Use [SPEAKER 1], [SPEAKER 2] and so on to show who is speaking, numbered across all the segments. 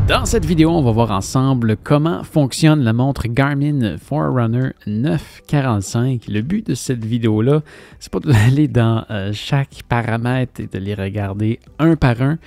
[SPEAKER 1] Dans cette vidéo, on va voir ensemble comment fonctionne la montre Garmin Forerunner 945. Le but de cette vidéo-là, c'est pas d'aller dans chaque paramètre et de les regarder un par un,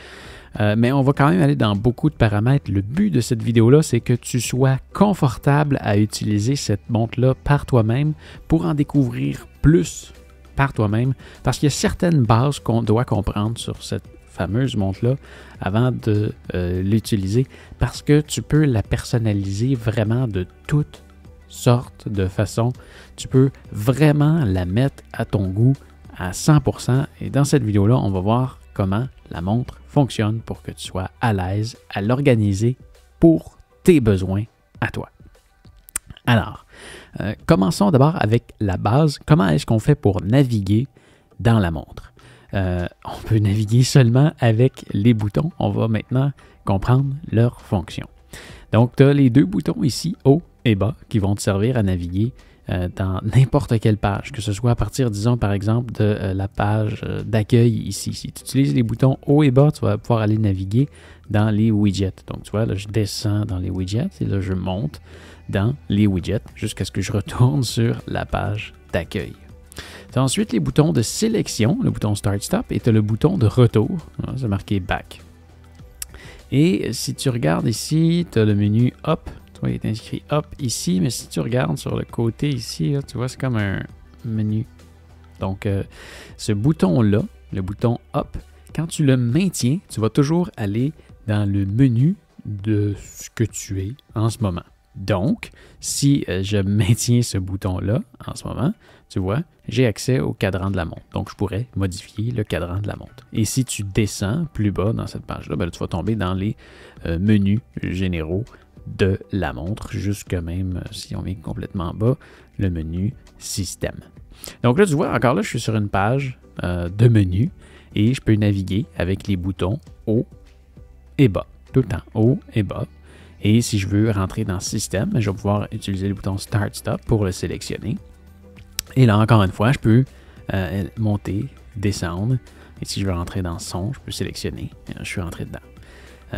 [SPEAKER 1] mais on va quand même aller dans beaucoup de paramètres. Le but de cette vidéo-là, c'est que tu sois confortable à utiliser cette montre-là par toi-même pour en découvrir plus par toi-même, parce qu'il y a certaines bases qu'on doit comprendre sur cette fameuse montre-là avant de l'utiliser, parce que tu peux la personnaliser vraiment de toutes sortes de façons. Tu peux vraiment la mettre à ton goût à 100%. Et dans cette vidéo-là, on va voir comment la montre fonctionne pour que tu sois à l'aise à l'organiser pour tes besoins à toi. Alors, commençons d'abord avec la base. Comment est-ce qu'on fait pour naviguer dans la montre? On peut naviguer seulement avec les boutons. On va maintenant comprendre leur fonction. Donc, tu as les deux boutons ici, haut et bas, qui vont te servir à naviguer dans n'importe quelle page, que ce soit à partir, disons, par exemple, de la page d'accueil ici. Si tu utilises les boutons haut et bas, tu vas pouvoir aller naviguer dans les widgets. Donc, tu vois, là, je descends dans les widgets et là, je monte dans les widgets jusqu'à ce que je retourne sur la page d'accueil. Tu as ensuite les boutons de sélection, le bouton Start Stop, et tu as le bouton de retour, c'est marqué Back. Et si tu regardes ici, tu as le menu Up, tu vois, il est inscrit Up ici, mais si tu regardes sur le côté ici, là, tu vois, c'est comme un menu. Donc, ce bouton-là, le bouton Up, quand tu le maintiens, tu vas toujours aller dans le menu de ce que tu es en ce moment. Donc, si je maintiens ce bouton-là en ce moment, tu vois, j'ai accès au cadran de la montre. Donc, je pourrais modifier le cadran de la montre. Et si tu descends plus bas dans cette page-là, ben là, tu vas tomber dans les menus généraux de la montre, jusqu'à même, si on vient complètement bas, le menu système. Donc là, tu vois, encore là, je suis sur une page de menu et je peux naviguer avec les boutons haut et bas. Tout le temps, haut et bas. Et si je veux rentrer dans Système, je vais pouvoir utiliser le bouton Start Stop pour le sélectionner. Et là, encore une fois, je peux monter, descendre. Et si je veux rentrer dans Son, je peux sélectionner. Et là, je suis rentré dedans.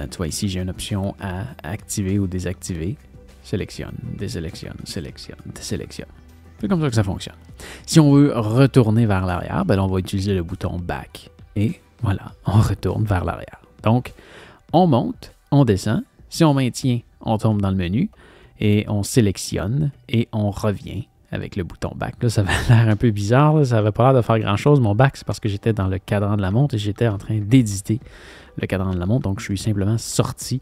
[SPEAKER 1] Tu vois, ici, j'ai une option à activer ou désactiver. Sélectionne, désélectionne, sélectionne, désélectionne. C'est comme ça que ça fonctionne. Si on veut retourner vers l'arrière, ben là, on va utiliser le bouton Back. Et voilà, on retourne vers l'arrière. Donc, on monte, on descend. Si on maintient, on tombe dans le menu et on sélectionne et on revient avec le bouton Back. Là, ça avait l'air un peu bizarre, là, ça n'avait pas l'air de faire grand-chose. Mon Back, c'est parce que j'étais dans le cadran de la montre et j'étais en train d'éditer le cadran de la montre. Donc, je suis simplement sorti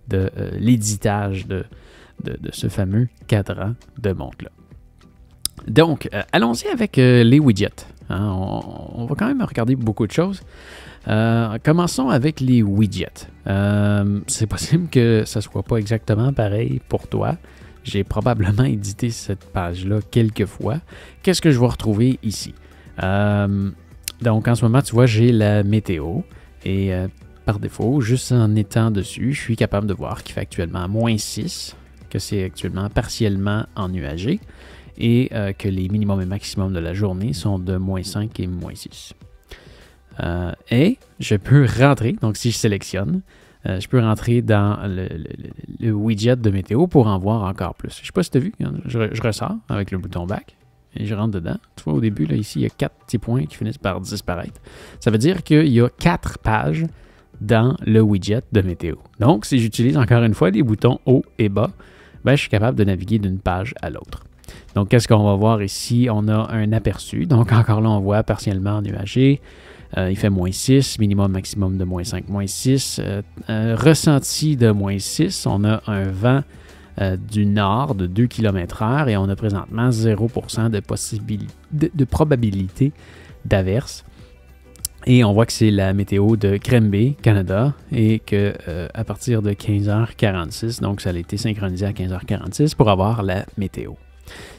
[SPEAKER 1] de l'éditage de ce fameux cadran de montre-là. Donc, allons-y avec les widgets. Hein, on va quand même regarder beaucoup de choses. Commençons avec les widgets. C'est possible que ça ne soit pas exactement pareil pour toi. J'ai probablement édité cette page-là quelques fois. Qu'est-ce que je vais retrouver ici? Donc, en ce moment, tu vois, j'ai la météo. Et par défaut, juste en étant dessus, je suis capable de voir qu'il fait actuellement moins 6, que c'est actuellement partiellement ennuagé et que les minimums et maximums de la journée sont de moins 5 et moins 6. Et je peux rentrer, donc si je sélectionne, je peux rentrer dans le widget de météo pour en voir encore plus. Je ne sais pas si tu as vu, je ressors avec le bouton Back et je rentre dedans. Tu vois, au début, là, ici, il y a 4 petits points qui finissent par disparaître. Ça veut dire qu'il y a 4 pages dans le widget de météo. Donc, si j'utilise encore une fois les boutons haut et bas, ben, je suis capable de naviguer d'une page à l'autre. Donc, qu'est-ce qu'on va voir ici? On a un aperçu. Donc, encore là, on voit partiellement ennuagé. Il fait moins 6, minimum, maximum de moins 5, moins 6. Ressenti de moins 6. On a un vent du nord de 2 km/h et on a présentement 0% de probabilité d'averse. Et on voit que c'est la météo de Granby, Canada, et que à partir de 15h46, donc ça a été synchronisé à 15h46 pour avoir la météo.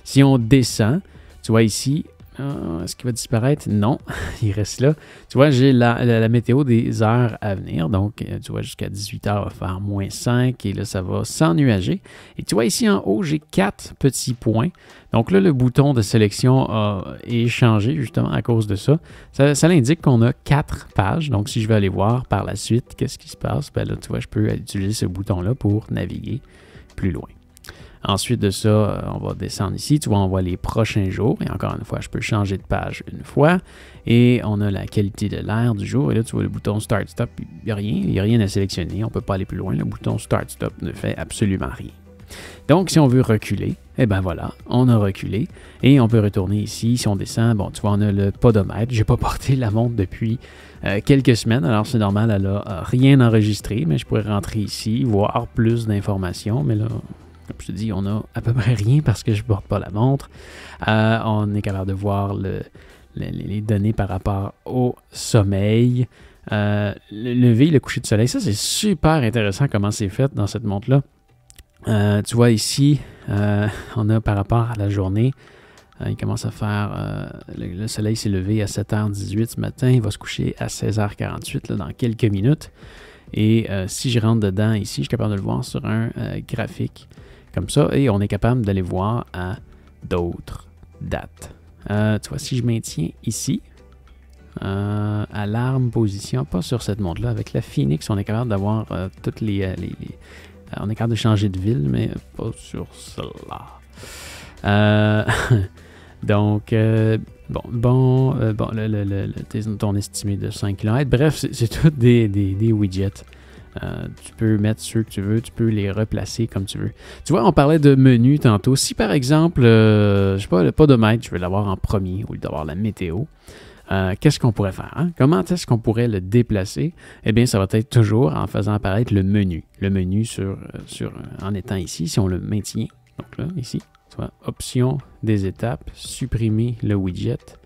[SPEAKER 1] Si on descend, tu vois ici, Est-ce qu'il va disparaître? Non, il reste là. Tu vois, j'ai la météo des heures à venir. Donc, tu vois, jusqu'à 18h, on va faire -5. Et là, ça va s'ennuager. Et tu vois, ici en haut, j'ai 4 petits points. Donc là, le bouton de sélection est changé justement à cause de ça. Ça l'indique qu'on a 4 pages. Donc, si je vais aller voir par la suite qu'est-ce qui se passe, ben là, tu vois, je peux utiliser ce bouton-là pour naviguer plus loin. Ensuite de ça, on va descendre ici. Tu vois, on voit les prochains jours. Et encore une fois, je peux changer de page une fois. Et on a la qualité de l'air du jour. Et là, tu vois le bouton Start Stop. Il n'y a rien à sélectionner. On ne peut pas aller plus loin. Le bouton Start Stop ne fait absolument rien. Donc, si on veut reculer, eh bien voilà, on a reculé. Et on peut retourner ici. Si on descend, bon, tu vois, on a le podomètre. Je n'ai pas porté la montre depuis quelques semaines. Alors, c'est normal, elle n'a rien enregistré. Mais je pourrais rentrer ici, voir plus d'informations. Mais là... Comme je te dis, on n'a à peu près rien parce que je ne porte pas la montre. On est capable de voir les données par rapport au sommeil. Le lever, le coucher de soleil, ça c'est super intéressant comment c'est fait dans cette montre-là. Tu vois ici, on a par rapport à la journée, il commence à faire, le soleil s'est levé à 7h18 ce matin, il va se coucher à 16h48 là, dans quelques minutes. Et si je rentre dedans ici, je suis capable de le voir sur un graphique comme ça, et on est capable d'aller voir à d'autres dates. Tu vois, si je maintiens ici, alarme, position, pas sur cette montre-là, avec la Phoenix, on est capable d'avoir toutes les on est capable de changer de ville, mais pas sur cela. Donc, ton estimé de 5 km. Bref, c'est tous des widgets. Tu peux mettre ceux que tu veux, tu peux les replacer comme tu veux. Tu vois, on parlait de menu tantôt. Si par exemple, je sais pas, le podomètre, je veux l'avoir en premier au lieu d'avoir la météo, qu'est-ce qu'on pourrait faire? Hein? Comment est-ce qu'on pourrait le déplacer? Eh bien, ça va être toujours en faisant apparaître le menu. Le menu en étant ici, si on le maintient. Donc là, ici, tu vois, option des étapes, supprimer le widget,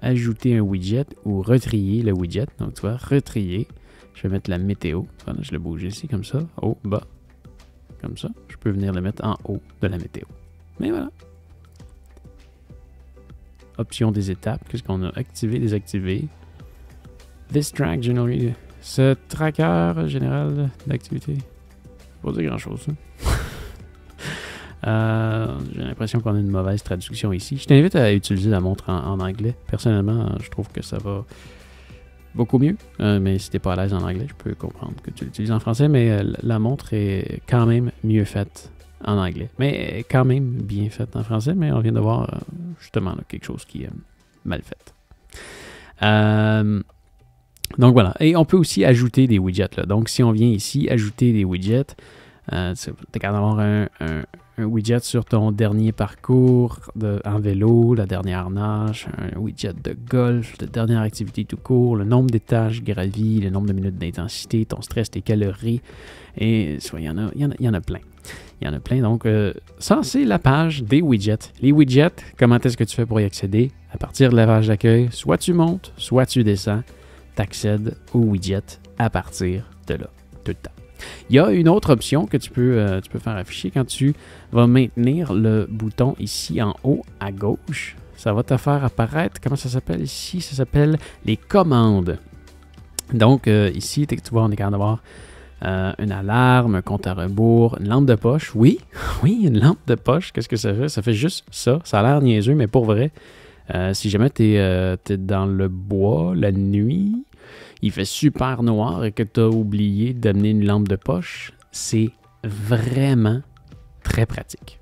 [SPEAKER 1] ajouter un widget ou retrier le widget. Donc, tu vois, retrier. Je vais mettre la météo. Voilà, je le bouge ici comme ça, haut, bas, comme ça. Je peux venir le mettre en haut de la météo. Mais voilà. Option des étapes. Qu'est-ce qu'on a? Activé, désactivé. This track generally. Ce tracker général d'activité. Pas dire grand-chose, ça. J'ai l'impression qu'on a une mauvaise traduction ici. Je t'invite à utiliser la montre en anglais. Personnellement, je trouve que ça va beaucoup mieux, mais si t'es pas à l'aise en anglais, je peux comprendre que tu l'utilises en français, mais la montre est quand même mieux faite en anglais, mais quand même bien faite en français, mais on vient de voir justement là, quelque chose qui est mal fait. Donc voilà, et on peut aussi ajouter des widgets. Là. Donc si on vient ici, ajouter des widgets, tu es capable d'avoir un widget sur ton dernier parcours en vélo, la dernière nage, un widget de golf, de dernière activité tout court, le nombre d'étages gravis, le nombre de minutes d'intensité, ton stress, tes calories, et il y en a plein. Il y en a plein, donc ça c'est la page des widgets. Les widgets, comment est-ce que tu fais pour y accéder? À partir de la page d'accueil, soit tu montes, soit tu descends, tu accèdes aux widgets à partir de là, tout le temps. Il y a une autre option que tu peux faire afficher quand tu vas maintenir le bouton ici en haut à gauche. Ça va te faire apparaître, comment ça s'appelle ici? Ça s'appelle les commandes. Donc ici, tu vois, on est capable d'avoir une alarme, un compte à rebours, une lampe de poche. Oui, une lampe de poche. Qu'est-ce que ça fait? Ça fait juste ça. Ça a l'air niaiseux, mais pour vrai, si jamais tu es dans le bois la nuit, il fait super noir et que tu as oublié d'amener une lampe de poche, c'est vraiment très pratique.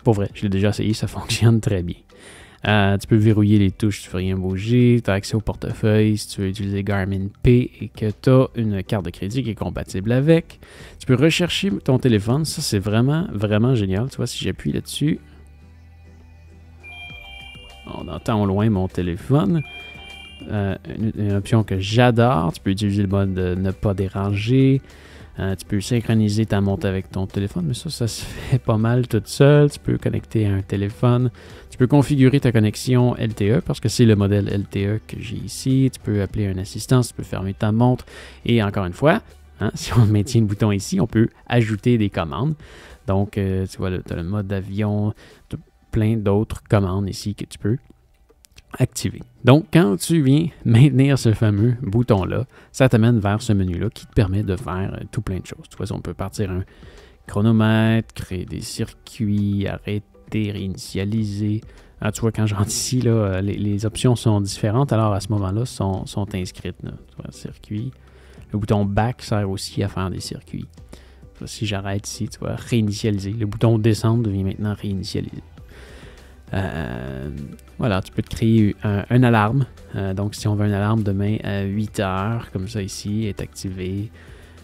[SPEAKER 1] Pour vrai, je l'ai déjà essayé, ça fonctionne très bien. Tu peux verrouiller les touches, tu ne fais rien bouger, tu as accès au portefeuille si tu veux utiliser Garmin Pay et que tu as une carte de crédit qui est compatible avec. Tu peux rechercher ton téléphone, ça c'est vraiment, vraiment génial. Tu vois, si j'appuie là-dessus, on entend au loin mon téléphone. Une option que j'adore, tu peux utiliser le mode ne pas déranger, tu peux synchroniser ta montre avec ton téléphone, mais ça se fait pas mal tout seul. Tu peux connecter à un téléphone, tu peux configurer ta connexion LTE parce que c'est le modèle LTE que j'ai ici, tu peux appeler un assistant, tu peux fermer ta montre et encore une fois, si on maintient le bouton ici, on peut ajouter des commandes. Donc tu vois, tu as le mode avion, plein d'autres commandes ici que tu peux activé. Donc, quand tu viens maintenir ce fameux bouton-là, ça t'amène vers ce menu-là qui te permet de faire tout plein de choses. Tu vois, on peut partir un chronomètre, créer des circuits, arrêter, réinitialiser. Ah, tu vois, quand je rentre ici, là, les options sont différentes, alors à ce moment-là, sont inscrites. Là. Tu vois, circuit. Le bouton back sert aussi à faire des circuits. Si j'arrête ici, tu vois, réinitialiser. Le bouton descendre devient maintenant réinitialiser. Voilà, tu peux te créer un alarme. Donc, si on veut une alarme demain à 8 heures, comme ça ici, est activé.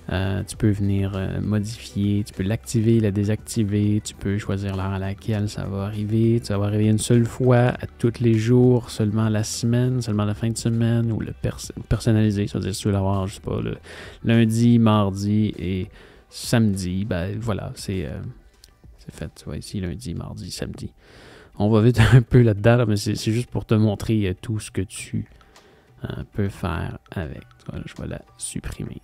[SPEAKER 1] Tu peux venir modifier, tu peux l'activer, la désactiver, tu peux choisir l'heure à laquelle ça va arriver. Ça va arriver une seule fois à tous les jours, seulement la semaine, seulement la fin de semaine, ou le personnaliser. C'est-à-dire si tu veux l'avoir, je sais pas, le lundi, mardi et samedi, ben voilà, c'est fait. Tu vois ici, lundi, mardi, samedi. On va vite un peu là-dedans, là, mais c'est juste pour te montrer tout ce que tu peux faire avec. Je vais la supprimer.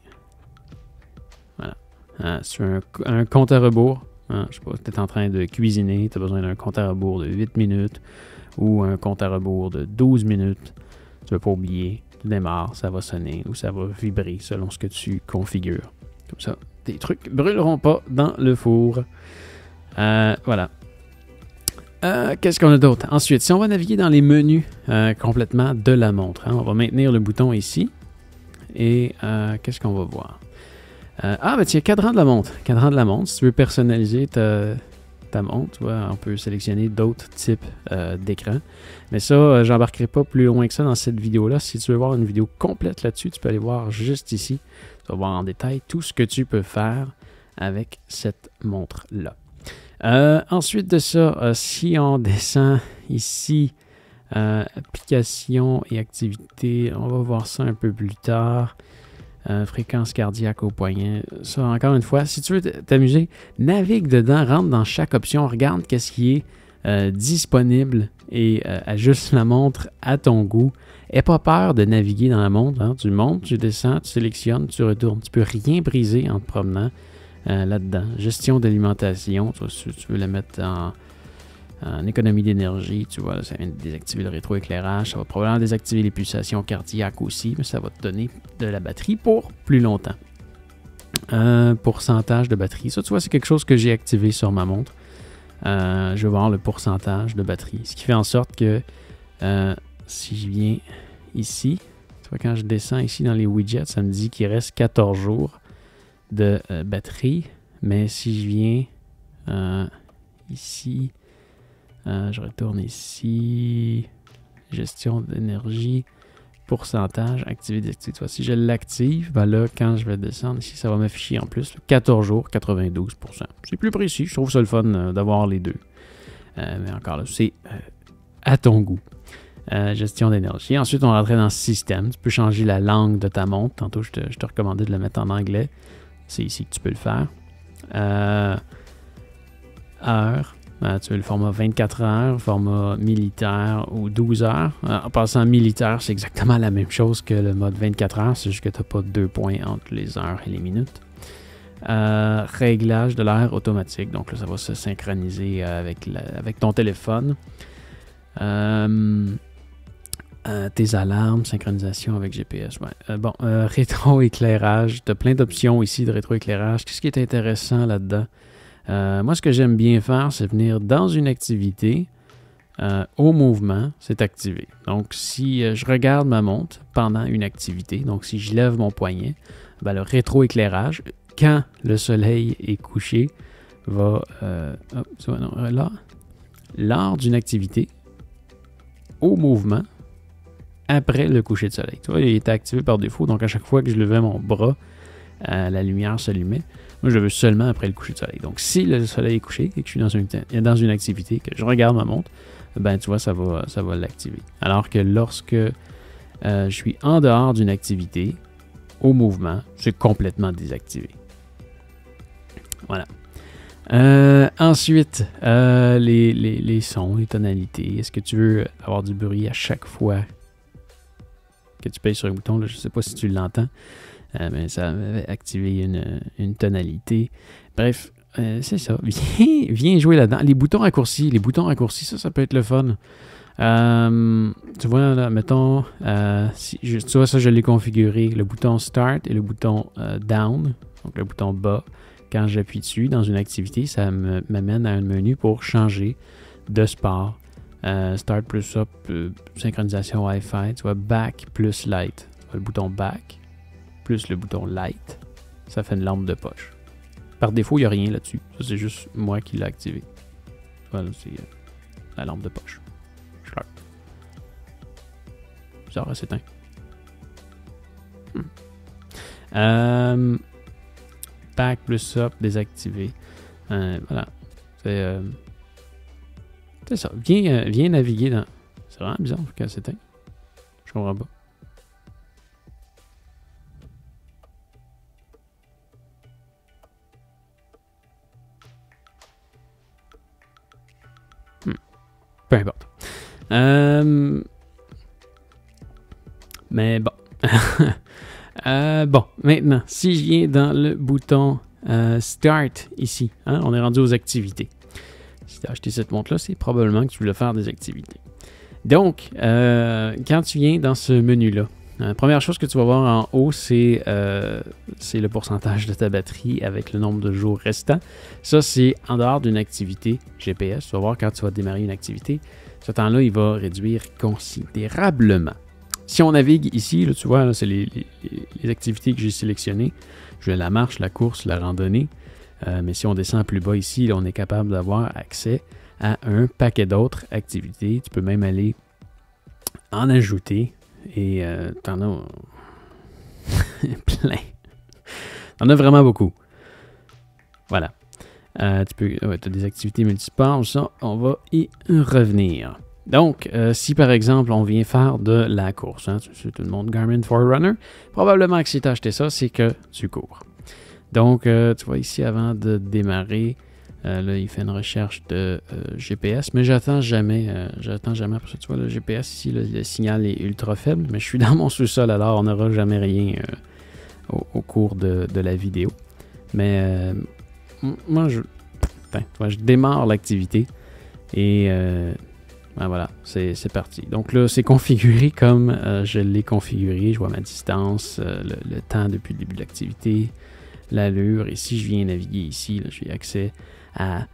[SPEAKER 1] Voilà. Si tu as un compte à rebours, je sais pas, tu es en train de cuisiner, tu as besoin d'un compte à rebours de 8 minutes ou un compte à rebours de 12 minutes. Tu ne veux pas oublier, tu démarres, ça va sonner ou ça va vibrer selon ce que tu configures. Comme ça, tes trucs ne brûleront pas dans le four. Voilà. Qu'est-ce qu'on a d'autre? Ensuite, si on va naviguer dans les menus complètement de la montre, on va maintenir le bouton ici. Et qu'est-ce qu'on va voir? Ben tiens, cadran de la montre. Cadran de la montre, si tu veux personnaliser ta montre, tu vois, on peut sélectionner d'autres types d'écran. Mais ça, j'embarquerai pas plus loin que ça dans cette vidéo-là. Si tu veux voir une vidéo complète là-dessus, tu peux aller voir juste ici. Tu vas voir en détail tout ce que tu peux faire avec cette montre-là. Ensuite de ça, si on descend ici, applications et activités, on va voir ça un peu plus tard. Fréquence cardiaque au poignet. Ça, encore une fois, si tu veux t'amuser, navigue dedans, rentre dans chaque option, regarde qu'est-ce qui est disponible et ajuste la montre à ton goût. N'aie pas peur de naviguer dans la montre. Hein. Tu montes, tu descends, tu sélectionnes, tu retournes. Tu peux rien briser en te promenant là-dedans. Gestion d'alimentation, si tu veux la mettre en économie d'énergie, tu vois, ça vient de désactiver le rétroéclairage. Ça va probablement désactiver les pulsations cardiaques aussi, mais ça va te donner de la batterie pour plus longtemps. Pourcentage de batterie. Ça, tu vois, c'est quelque chose que j'ai activé sur ma montre. Je vais voir le pourcentage de batterie. Ce qui fait en sorte que si je viens ici, tu vois, quand je descends ici dans les widgets, ça me dit qu'il reste 14 jours de batterie. Mais si je viens ici, je retourne ici, gestion d'énergie, pourcentage, activé, désactivé. Si je l'active, ben là, quand je vais descendre ici, ça va m'afficher en plus 14 jours, 92%. C'est plus précis, je trouve ça le fun d'avoir les deux. Mais encore là, c'est à ton goût. Gestion d'énergie. Ensuite, on va rentrer dans le système. Tu peux changer la langue de ta montre. Tantôt, je te recommandais de le mettre en anglais. C'est ici que tu peux le faire. Heure. Tu veux le format 24 heures, format militaire ou 12 heures. En passant militaire, c'est exactement la même chose que le mode 24 heures. C'est juste que tu n'as pas 2 points entre les heures et les minutes. Réglage de l'heure automatique. Donc là, ça va se synchroniser avec ton téléphone. Tes alarmes, synchronisation avec GPS. Ouais. Rétroéclairage. Tu as plein d'options ici de rétroéclairage. Qu'est-ce qui est intéressant là-dedans? Moi, ce que j'aime bien faire, c'est venir dans une activité, au mouvement, c'est activé. Donc, si je regarde ma montre pendant une activité, donc si je lève mon poignet, ben, le rétroéclairage, quand le soleil est couché, va... lors d'une activité, au mouvement, après le coucher de soleil. Tu vois, il était activé par défaut, donc à chaque fois que je levais mon bras, la lumière s'allumait. Moi, je le veux seulement après le coucher de soleil. Donc, si le soleil est couché et que je suis dans une activité, que je regarde ma montre, ben tu vois, ça va l'activer. Alors que lorsque je suis en dehors d'une activité, au mouvement, c'est complètement désactivé. Voilà. Ensuite, les sons, les tonalités. Est-ce que tu veux avoir du bruit à chaque fois que tu payes sur un bouton? Là, je ne sais pas si tu l'entends. Mais ça va activer une tonalité. Bref, c'est ça. Viens jouer là-dedans. Les boutons raccourcis, ça peut être le fun. Tu vois, là, mettons, tu vois, ça, je l'ai configuré, le bouton Start et le bouton Down, donc le bouton bas. Quand j'appuie dessus dans une activité, ça m'amène à un menu pour changer de sport. Start plus up, synchronisation Wi-Fi, tu vois, Back plus Light. Tu vois, le bouton Back plus le bouton Light, ça fait une lampe de poche. Par défaut, il n'y a rien là-dessus. Ça, c'est juste moi qui l'ai activé. Voilà, c'est la lampe de poche. Sharp. Ça va s'éteindre. Back plus up, désactivé. Voilà. C'est ça. Viens naviguer dans... C'est vraiment bizarre quand c'est éteint. Je comprends pas. Peu importe. Mais bon. Bon, maintenant, si je viens dans le bouton Start ici, hein, on est rendu aux activités. Si tu as acheté cette montre-là, c'est probablement que tu voulais faire des activités. Donc, quand tu viens dans ce menu-là, la première chose que tu vas voir en haut, c'est le pourcentage de ta batterie avec le nombre de jours restants. Ça, c'est en dehors d'une activité GPS. Tu vas voir quand tu vas démarrer une activité. Ce temps-là, il va réduire considérablement. Si on navigue ici, là, tu vois, là, c'est les activités que j'ai sélectionnées. J'ai la marche, la course, la randonnée. Mais si on descend plus bas ici, là, on est capable d'avoir accès à un paquet d'autres activités. Tu peux même aller en ajouter. Et t'en as plein. T'en as vraiment beaucoup. Voilà. Tu as des activités multisports. Ça, on va y revenir. Donc, si par exemple, on vient faire de la course, hein, c'est tout le monde Garmin Forerunner, probablement que si tu as acheté ça, c'est que tu cours. Donc, tu vois ici, avant de démarrer, là, il fait une recherche de GPS, mais j'attends jamais parce que tu vois, le GPS ici, le signal est ultra faible, mais je suis dans mon sous-sol, alors on n'aura jamais rien au cours de la vidéo. Mais moi, je démarre l'activité et ben voilà, c'est parti. Donc là, c'est configuré comme je l'ai configuré. Je vois ma distance, le temps depuis le début de l'activité, l'allure. Et si je viens naviguer ici, là, j'ai accès à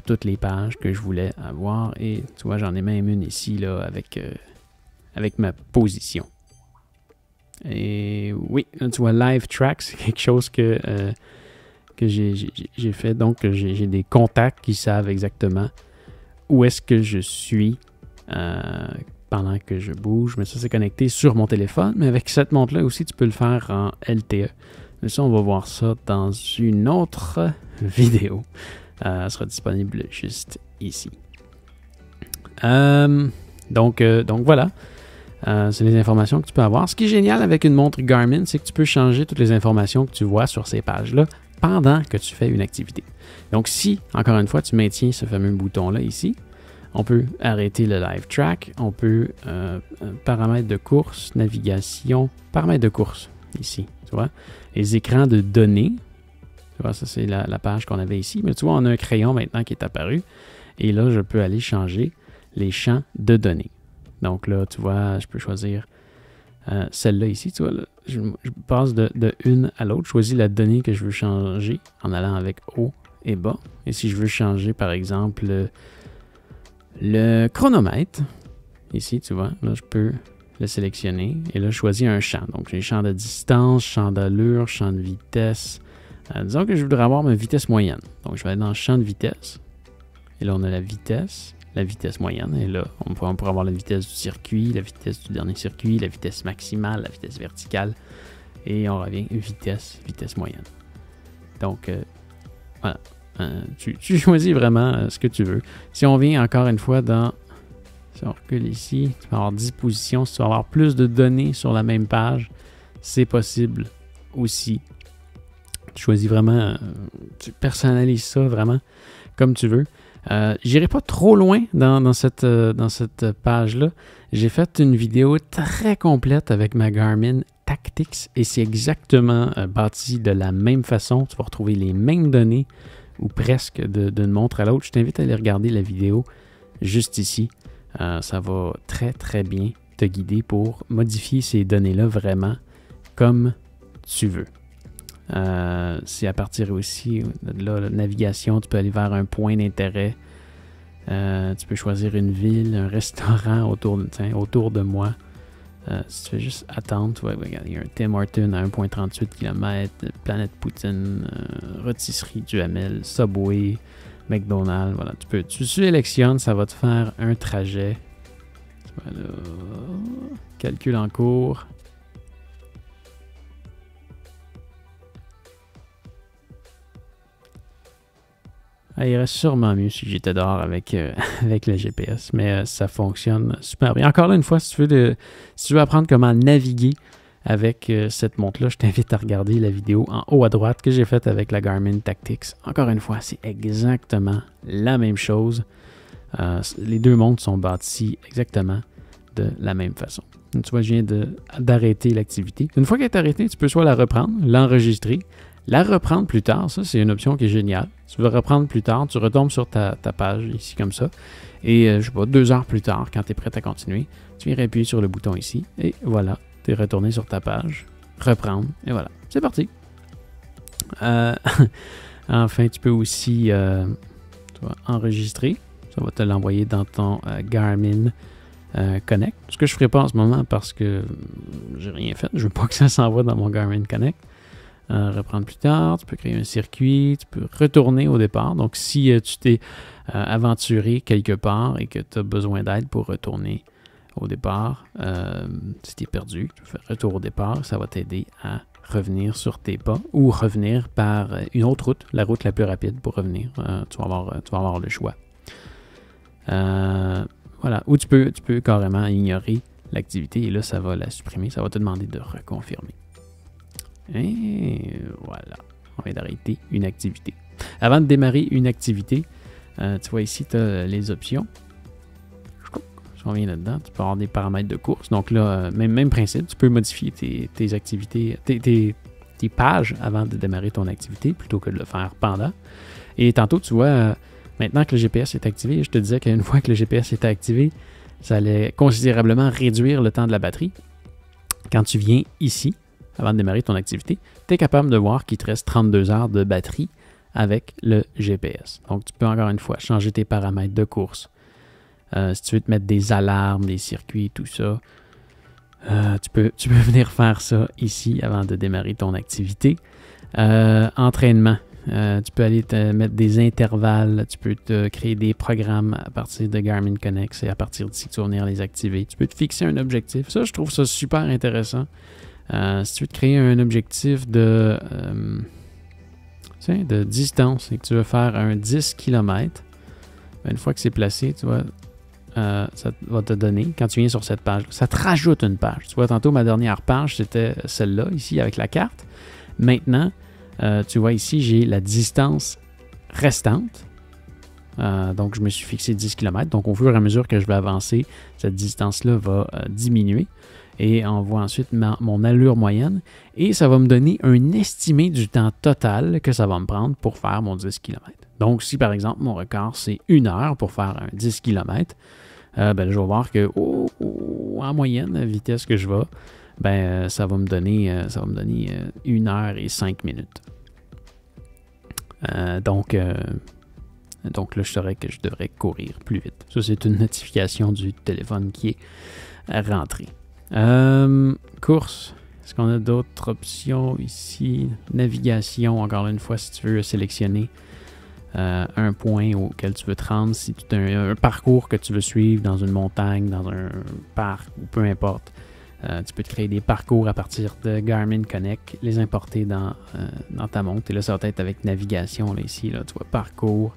[SPEAKER 1] toutes les pages que je voulais avoir. Et tu vois, j'en ai même une ici là, avec ma position. Et oui, là, tu vois, Live Track, c'est quelque chose que j'ai fait. Donc, j'ai des contacts qui savent exactement où est-ce que je suis pendant que je bouge. Mais ça, c'est connecté sur mon téléphone. Mais avec cette montre-là aussi, tu peux le faire en LTE. Mais ça, on va voir ça dans une autre vidéo. Elle sera disponible juste ici. Donc voilà. C'est les informations que tu peux avoir. Ce qui est génial avec une montre Garmin, c'est que tu peux changer toutes les informations que tu vois sur ces pages-là pendant que tu fais une activité. Donc si, encore une fois, tu maintiens ce fameux bouton-là ici, on peut arrêter le live track, on peut paramètres de course, navigation, paramètres de course ici, tu vois. Les écrans de données, tu vois, ça c'est la page qu'on avait ici, mais tu vois, on a un crayon maintenant qui est apparu et là, je peux aller changer les champs de données. Donc là, tu vois, je peux choisir celle-là ici, tu vois, là, je passe de une à l'autre, je choisis la donnée que je veux changer en allant avec haut et bas. Et si je veux changer, par exemple, le chronomètre, ici, tu vois, là, je peux le sélectionner et là, je choisis un champ. Donc, j'ai champ de distance, champ d'allure, champ de vitesse. Disons que je voudrais avoir ma vitesse moyenne. Donc, je vais aller dans le champ de vitesse. Et là, on a la vitesse moyenne. Et là, on pourra avoir la vitesse du circuit, la vitesse du dernier circuit, la vitesse maximale, la vitesse verticale. Et on revient vitesse moyenne. Donc, voilà. Tu choisis vraiment ce que tu veux. Si on vient encore une fois si on recule ici, tu peux avoir 10 positions. Si tu veux avoir plus de données sur la même page, c'est possible aussi. Tu choisis vraiment, tu personnalises ça vraiment comme tu veux. J'irai pas trop loin dans cette page-là. J'ai fait une vidéo très complète avec ma Garmin Tactics et c'est exactement bâti de la même façon. Tu vas retrouver les mêmes données ou presque d'une montre à l'autre. Je t'invite à aller regarder la vidéo juste ici Ça va très très bien te guider pour modifier ces données-là vraiment comme tu veux. C'est à partir aussi de là, la navigation, tu peux aller vers un point d'intérêt. Tu peux choisir une ville, un restaurant autour de moi. Si tu fais juste attendre, tu vois, regarde, il y a un Tim Hortons à 1,38 km, Planète Poutine, Rôtisserie Duhamel, Subway, McDonald's. Voilà, tu sélectionnes, ça va te faire un trajet. Voilà. Calcul en cours. Il reste sûrement mieux si j'étais dehors avec, avec le GPS, mais ça fonctionne super bien. Encore là, une fois, si tu veux apprendre comment naviguer avec cette montre-là, je t'invite à regarder la vidéo en haut à droite que j'ai faite avec la Garmin Tactix. Encore une fois, c'est exactement la même chose. Les deux montres sont bâties exactement de la même façon. Donc, tu vois, je viens d'arrêter l'activité. Une fois qu'elle est arrêtée, tu peux soit la reprendre, l'enregistrer, la reprendre plus tard. Ça, c'est une option qui est géniale. Tu veux reprendre plus tard, tu retombes sur ta page ici comme ça. Et je sais pas, 2 heures plus tard, quand tu es prêt à continuer, tu viens appuyer sur le bouton ici. Et voilà, tu es retourné sur ta page. Reprendre. Et voilà, c'est parti. Enfin, tu peux aussi enregistrer. Ça va te l'envoyer dans ton Garmin Connect. Ce que je ne ferai pas en ce moment parce que j'ai rien fait. Je ne veux pas que ça s'envoie dans mon Garmin Connect. Reprendre plus tard, tu peux créer un circuit, tu peux retourner au départ. Donc, si tu t'es aventuré quelque part et que tu as besoin d'aide pour retourner au départ, si tu es perdu, tu fais retour au départ, ça va t'aider à revenir sur tes pas ou revenir par une autre route, la route la plus rapide pour revenir. Tu vas avoir le choix. Voilà. Ou tu peux carrément ignorer l'activité et là, ça va la supprimer. Ça va te demander de reconfirmer. Et voilà, on vient d'arrêter une activité. Avant de démarrer une activité, tu vois ici, tu as les options. Si on vient là-dedans, tu peux avoir des paramètres de course. Donc là, même principe, tu peux modifier tes activités, tes pages avant de démarrer ton activité plutôt que de le faire pendant. Et tantôt, tu vois, maintenant que le GPS est activé, je te disais qu'une fois que le GPS était activé, ça allait considérablement réduire le temps de la batterie. Quand tu viens ici, avant de démarrer ton activité, tu es capable de voir qu'il te reste 32 heures de batterie avec le GPS. Donc, tu peux encore une fois changer tes paramètres de course. Si tu veux te mettre des alarmes, des circuits, tout ça, tu peux venir faire ça ici avant de démarrer ton activité. Entraînement. Tu peux aller te mettre des intervalles. Tu peux te créer des programmes à partir de Garmin Connect. C'est à partir d'ici que tu vas venir les activer. Tu peux te fixer un objectif. Ça, je trouve ça super intéressant. Si tu veux te créer un objectif de distance et que tu veux faire un 10 km, une fois que c'est placé, tu vois, ça va te donner, quand tu viens sur cette page, ça te rajoute une page. Tu vois, tantôt, ma dernière page, c'était celle-là, ici, avec la carte. Maintenant, tu vois ici, j'ai la distance restante. Donc, je me suis fixé 10 km. Donc, au fur et à mesure que je vais avancer, cette distance-là va diminuer. Et on voit ensuite mon allure moyenne. Et ça va me donner un estimé du temps total que ça va me prendre pour faire mon 10 km. Donc, si par exemple, mon record, c'est 1 heure pour faire un 10 km, je vais voir que en moyenne, la vitesse que je vais, ça va me donner 1 heure et 5 minutes. Donc là, je saurais que je devrais courir plus vite. Ça, c'est une notification du téléphone qui est rentrée. Course. Est-ce qu'on a d'autres options ici? Navigation, encore une fois, si tu veux sélectionner un point auquel tu veux te rendre, si tu as un parcours que tu veux suivre dans une montagne, dans un parc ou peu importe, tu peux te créer des parcours à partir de Garmin Connect, les importer dans ta montre. Et là, ça va être avec navigation, là, ici, là, tu vois, parcours,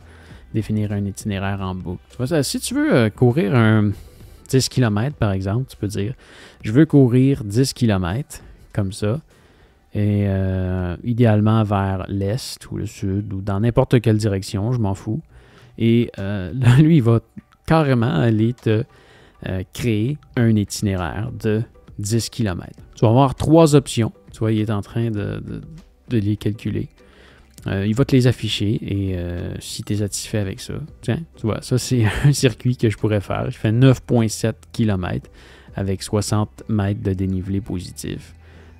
[SPEAKER 1] définir un itinéraire en boucle. Tu vois, si tu veux courir un 10 km, par exemple, tu peux dire, je veux courir 10 km, comme ça, et idéalement vers l'est ou le sud, ou dans n'importe quelle direction, je m'en fous. Et là, lui, il va carrément aller te créer un itinéraire de 10 km. Tu vas avoir 3 options. Tu vois, il est en train de les calculer. Il va te les afficher et si tu es satisfait avec ça, tiens, tu vois, ça c'est un circuit que je pourrais faire. Je fais 9,7 km avec 60 mètres de dénivelé positif.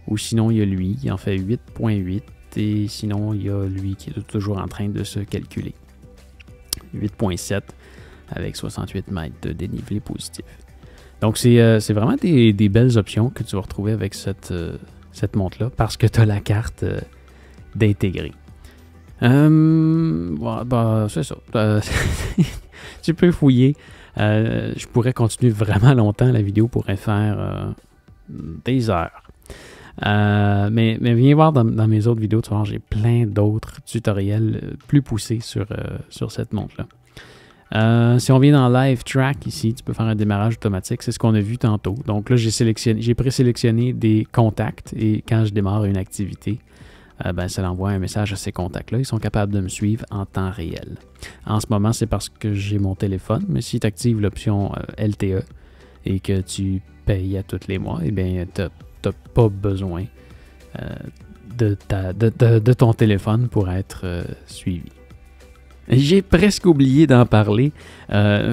[SPEAKER 1] Ou sinon, il y a lui, il en fait 8,8 et sinon, il y a lui qui est toujours en train de se calculer. 8,7 avec 68 mètres de dénivelé positif. Donc, c'est vraiment des belles options que tu vas retrouver avec cette montre-là parce que tu as la carte d'intégrer. C'est ça. Tu peux fouiller. Je pourrais continuer vraiment longtemps. La vidéo pourrait faire des heures. Mais viens voir dans mes autres vidéos, tu vas voir, j'ai plein d'autres tutoriels plus poussés sur cette montre-là. Si on vient dans Live Track ici, tu peux faire un démarrage automatique. C'est ce qu'on a vu tantôt. Donc là, j'ai présélectionné des contacts et quand je démarre une activité, ça envoie un message à ces contacts-là. Ils sont capables de me suivre en temps réel. En ce moment, c'est parce que j'ai mon téléphone, mais si tu actives l'option LTE et que tu payes à tous les mois, eh bien, tu n'as pas besoin de ton téléphone pour être suivi. J'ai presque oublié d'en parler.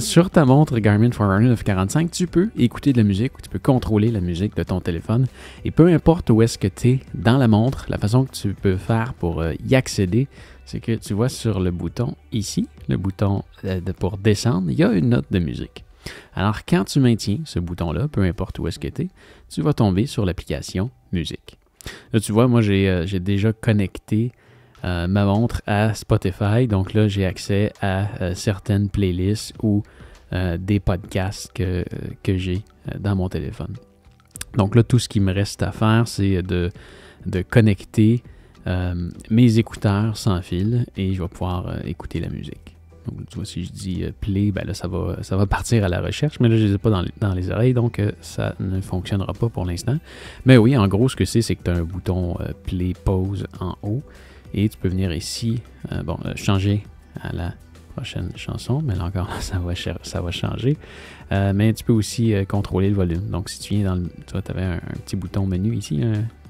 [SPEAKER 1] Sur ta montre Garmin Forerunner 945, tu peux écouter de la musique ou tu peux contrôler la musique de ton téléphone. Et peu importe où est-ce que tu es dans la montre, la façon que tu peux faire pour y accéder, c'est que tu vois sur le bouton ici, le bouton pour descendre, il y a une note de musique. Alors quand tu maintiens ce bouton-là, peu importe où est-ce que tu es, tu vas tomber sur l'application musique. Là, tu vois, moi j'ai déjà connecté ma montre à Spotify. Donc là, j'ai accès à certaines playlists ou des podcasts que j'ai dans mon téléphone. Donc là, tout ce qui me reste à faire, c'est de connecter mes écouteurs sans fil et je vais pouvoir écouter la musique. Donc, tu vois, si je dis play, ben là, ça va partir à la recherche, mais là, je ne les ai pas dans les oreilles, donc ça ne fonctionnera pas pour l'instant. Mais oui, en gros, ce que c'est que tu as un bouton play, pause en haut. Et tu peux venir ici, changer à la prochaine chanson, mais là encore, ça va changer. Mais tu peux aussi contrôler le volume. Donc, si tu viens tu vois, tu avais un petit bouton menu ici,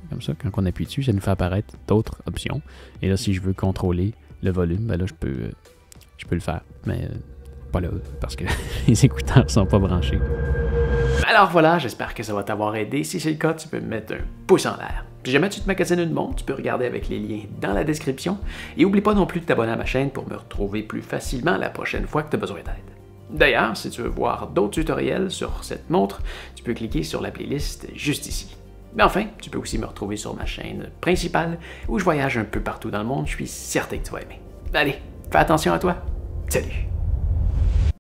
[SPEAKER 1] comme ça, quand on appuie dessus, ça nous fait apparaître d'autres options. Et là, si je veux contrôler le volume, ben là, je peux le faire, mais pas là, parce que les écouteurs ne sont pas branchés. Alors voilà, j'espère que ça va t'avoir aidé. Si c'est le cas, tu peux me mettre un pouce en l'air. Si jamais tu te magasines une montre, tu peux regarder avec les liens dans la description. Et n'oublie pas non plus de t'abonner à ma chaîne pour me retrouver plus facilement la prochaine fois que tu as besoin d'aide. D'ailleurs, si tu veux voir d'autres tutoriels sur cette montre, tu peux cliquer sur la playlist juste ici. Mais enfin, tu peux aussi me retrouver sur ma chaîne principale où je voyage un peu partout dans le monde. Je suis certain que tu vas aimer. Allez, fais attention à toi. Salut!